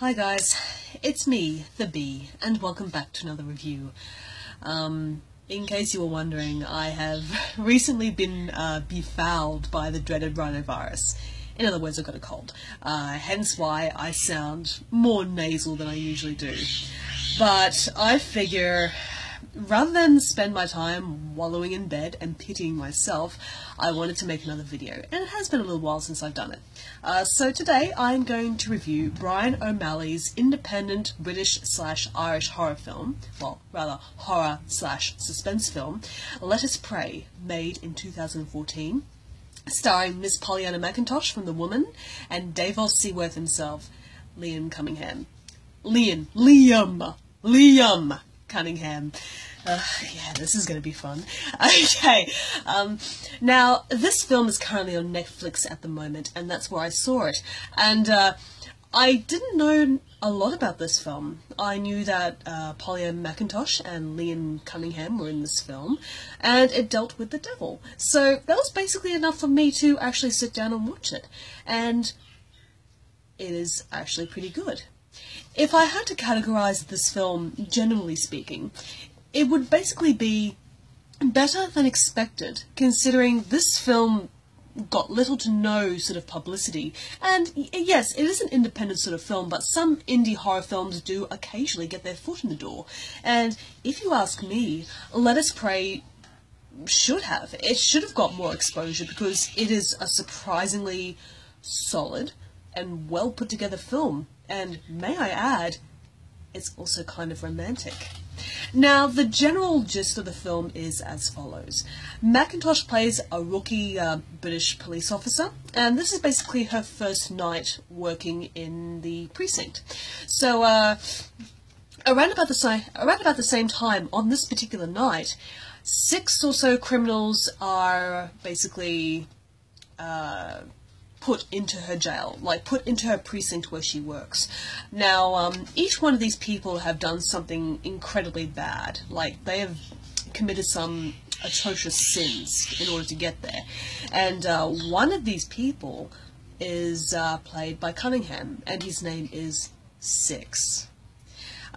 Hi guys, it's me, the Bee, and welcome back to another review. In case you were wondering, I have recently been befouled by the dreaded rhinovirus. In other words, I've got a cold, hence why I sound more nasal than I usually do. But I figure, rather than spend my time wallowing in bed and pitying myself, I wanted to make another video, and it has been a little while since I've done it. So today I'm going to review Brian O'Malley's independent British/Irish horror film, well, rather horror/suspense film, Let Us Pray, made in 2014, starring Miss Pollyanna McIntosh from The Woman, and Davos Seaworth himself, Liam Cunningham. Liam Cunningham. Yeah, this is going to be fun. Okay, now this film is currently on Netflix at the moment, and that's where I saw it. And I didn't know a lot about this film. I knew that Pollyanna McIntosh and Liam Cunningham were in this film, and it dealt with the devil. So that was basically enough for me to actually sit down and watch it. And it is actually pretty good. If I had to categorize this film, generally speaking, it would basically be better than expected, considering this film got little to no sort of publicity. And yes, it is an independent sort of film, but some indie horror films do occasionally get their foot in the door. And if you ask me, Let Us Pray should have. It should have got more exposure because it is a surprisingly solid and well put together film. And may I add, it's also kind of romantic. Now, the general gist of the film is as follows. McIntosh plays a rookie British police officer, and this is basically her first night working in the precinct. So, around about the same time, on this particular night, 6 or so criminals are basically put into her jail, like put into her precinct where she works. Now, each one of these people have done something incredibly bad, like they have committed some atrocious sins in order to get there. And one of these people is played by Cunningham, and his name is Six.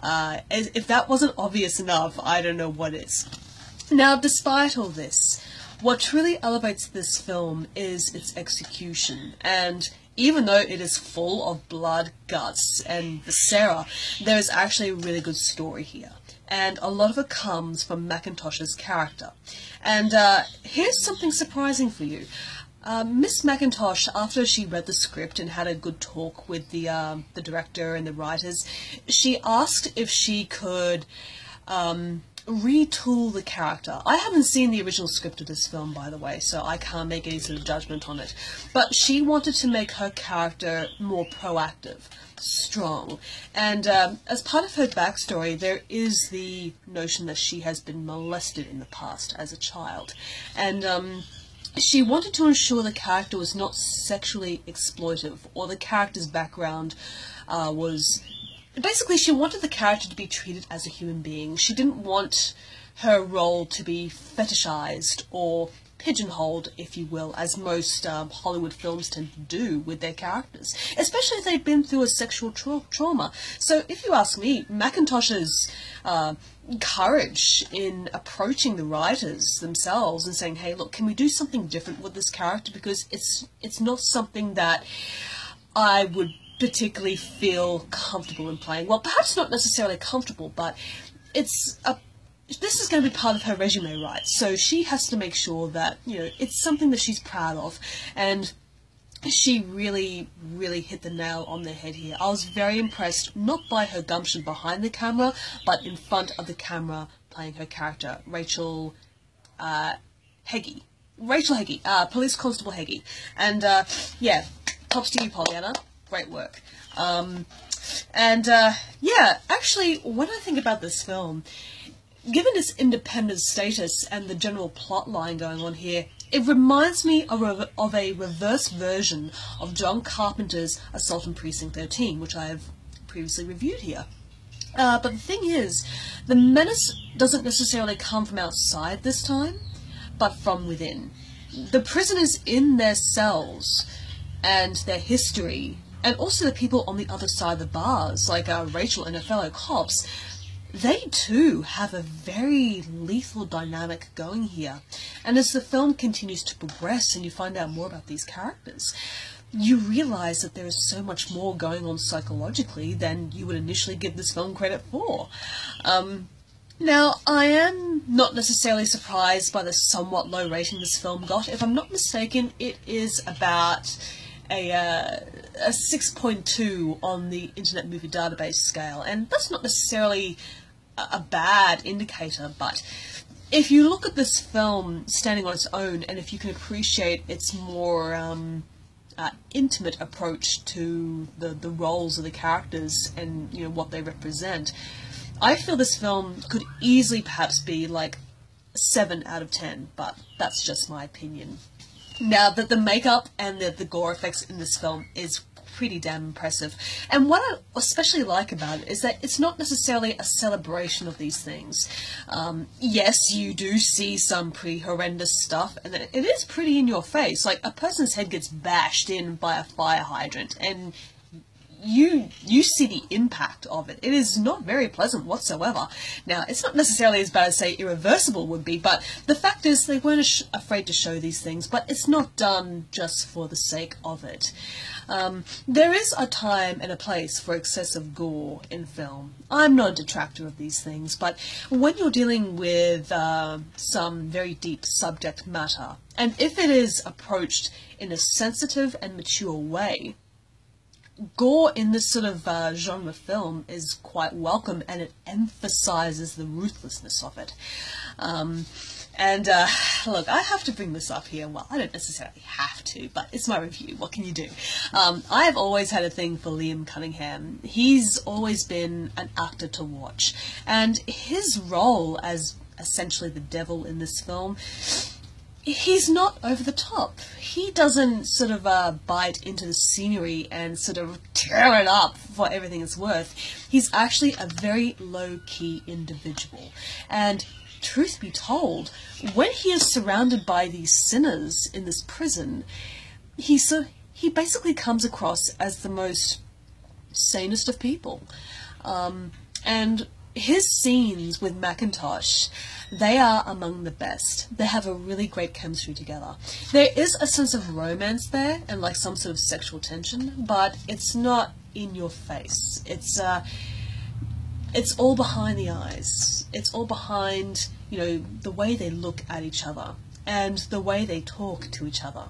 If that wasn't obvious enough, I don't know what is. Now, despite all this, what truly elevates this film is its execution, and even though it is full of blood, guts, and viscera, there is actually a really good story here, and a lot of it comes from McIntosh's character. And here's something surprising for you. Miss McIntosh, after she read the script and had a good talk with the director and the writers, she asked if she could retool the character. I haven't seen the original script of this film, by the way, so I can't make any sort of judgment on it. But she wanted to make her character more proactive, strong. And as part of her backstory, there is the notion that she has been molested in the past as a child. And she wanted to ensure the character was not sexually exploitive, or the character's background was... Basically, she wanted the character to be treated as a human being. She didn't want her role to be fetishized or pigeonholed, if you will, as most Hollywood films tend to do with their characters, especially if they've been through a sexual trauma. So, if you ask me, McIntosh's courage in approaching the writers themselves and saying, hey, look, can we do something different with this character? Because it's not something that I would particularly feel comfortable in playing. Well, perhaps not necessarily comfortable, but this is going to be part of her resume, right? So she has to make sure that, you know, it's something that she's proud of, and she really, really hit the nail on the head here. I was very impressed, not by her gumption behind the camera, but in front of the camera, playing her character, Rachel Heggie, Police Constable Heggie. And yeah, props to you, Pollyanna. Great work. Yeah, actually, when I think about this film, given its independent status and the general plot line going on here, it reminds me of a reverse version of John Carpenter's Assault on Precinct 13, which I have previously reviewed here. But the thing is, the menace doesn't necessarily come from outside this time, but from within. The prisoners in their cells and their history And also the people on the other side of the bars, like Rachel and her fellow cops, they too have a very lethal dynamic going here. And as the film continues to progress and you find out more about these characters, you realise that there is so much more going on psychologically than you would initially give this film credit for. Now, I am not necessarily surprised by the somewhat low rating this film got. If I'm not mistaken, it is about a 6.2 on the Internet Movie Database scale, and that's not necessarily a bad indicator, but if you look at this film standing on its own, and if you can appreciate its more intimate approach to the roles of the characters and what they represent, I feel this film could easily perhaps be like 7 out of 10, but that's just my opinion. Now, the makeup and the gore effects in this film is pretty damn impressive. And what I especially like about it is that it's not necessarily a celebration of these things. Yes, you do see some pretty horrendous stuff, and it is pretty in your face. Like, a person's head gets bashed in by a fire hydrant, and you see the impact of it. It is not very pleasant whatsoever. Now, it's not necessarily as bad as, say, Irreversible would be, but the fact is they weren't afraid to show these things, but it's not done just for the sake of it. There is a time and a place for excessive gore in film. I'm not a detractor of these things, but when you're dealing with some very deep subject matter, and if it is approached in a sensitive and mature way, gore in this sort of genre film is quite welcome, and it emphasizes the ruthlessness of it. Look, I have to bring this up here. Well, I don't necessarily have to, but it's my review. What can you do? I have always had a thing for Liam Cunningham. He's always been an actor to watch, and his role as essentially the devil in this film, he's not over the top. He doesn't sort of bite into the scenery and sort of tear it up for everything it's worth. He's actually a very low-key individual. And truth be told, when he is surrounded by these sinners in this prison, he basically comes across as the most sanest of people. And his scenes with Macintosh, they are among the best. They have a really great chemistry together. There is a sense of romance there and like some sort of sexual tension, but it's not in your face. It's all behind the eyes. It's all behind, the way they look at each other and the way they talk to each other.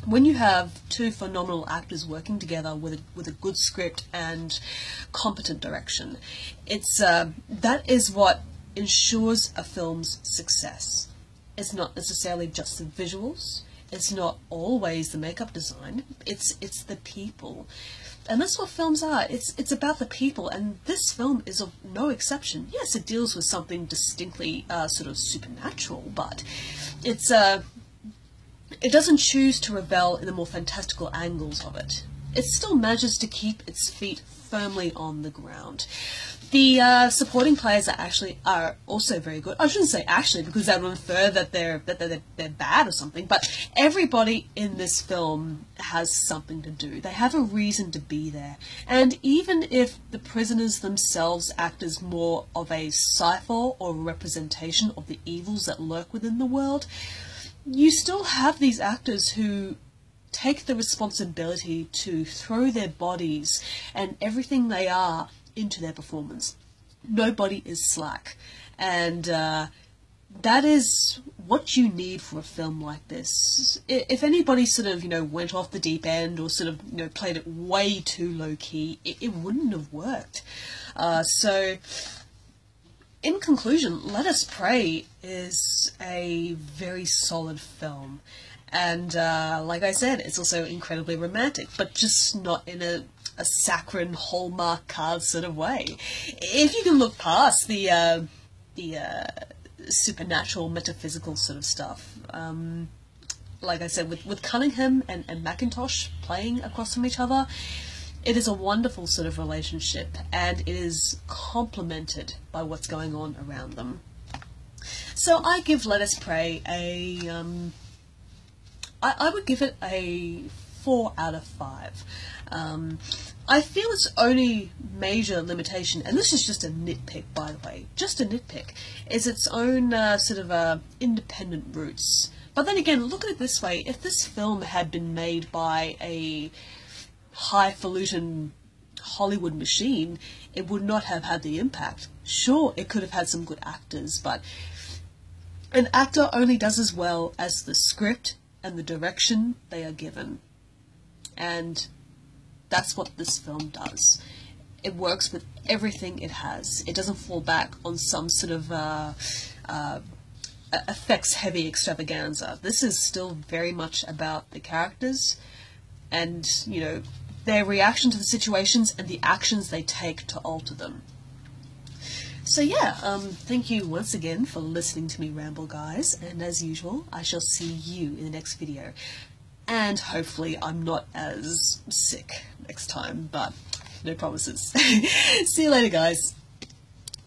When you have two phenomenal actors working together with a good script and competent direction, that is what ensures a film's success. It's not necessarily just the visuals. It's not always the makeup design. It's the people. And that's what films are. It's about the people, and this film is of no exception. Yes, it deals with something distinctly sort of supernatural, but it doesn't choose to revel in the more fantastical angles of it. It still manages to keep its feet firmly on the ground. The supporting players are also very good. I shouldn't say actually, because that would infer that they're bad or something. But everybody in this film has something to do. They have a reason to be there. And even if the prisoners themselves act as more of a cipher or representation of the evils that lurk within the world, you still have these actors who take the responsibility to throw their bodies and everything they are into their performance. Nobody is slack, and that is what you need for a film like this. If anybody sort of went off the deep end or sort of played it way too low key, it wouldn't have worked. So in conclusion, Let Us Pray is a very solid film. And like I said, it's also incredibly romantic, but just not in a saccharine Hallmark card sort of way. If you can look past the supernatural, metaphysical sort of stuff, like I said, with Cunningham and Macintosh playing across from each other, it is a wonderful sort of relationship, and it is complemented by what's going on around them. So I give Let Us Pray I would give it a 4 out of 5. I feel its only major limitation, and this is just a nitpick by the way, just a nitpick, is its own sort of independent roots. But then again, look at it this way, if this film had been made by a highfalutin Hollywood machine, it would not have had the impact. Sure, it could have had some good actors, but an actor only does as well as the script and the direction they are given. And that's what this film does. It works with everything it has. It doesn't fall back on some sort of effects-heavy extravaganza. This is still very much about the characters and, you know, their reaction to the situations and the actions they take to alter them. So yeah, thank you once again for listening to me ramble, guys, and as usual, I shall see you in the next video. And hopefully I'm not as sick next time, but no promises. See you later, guys.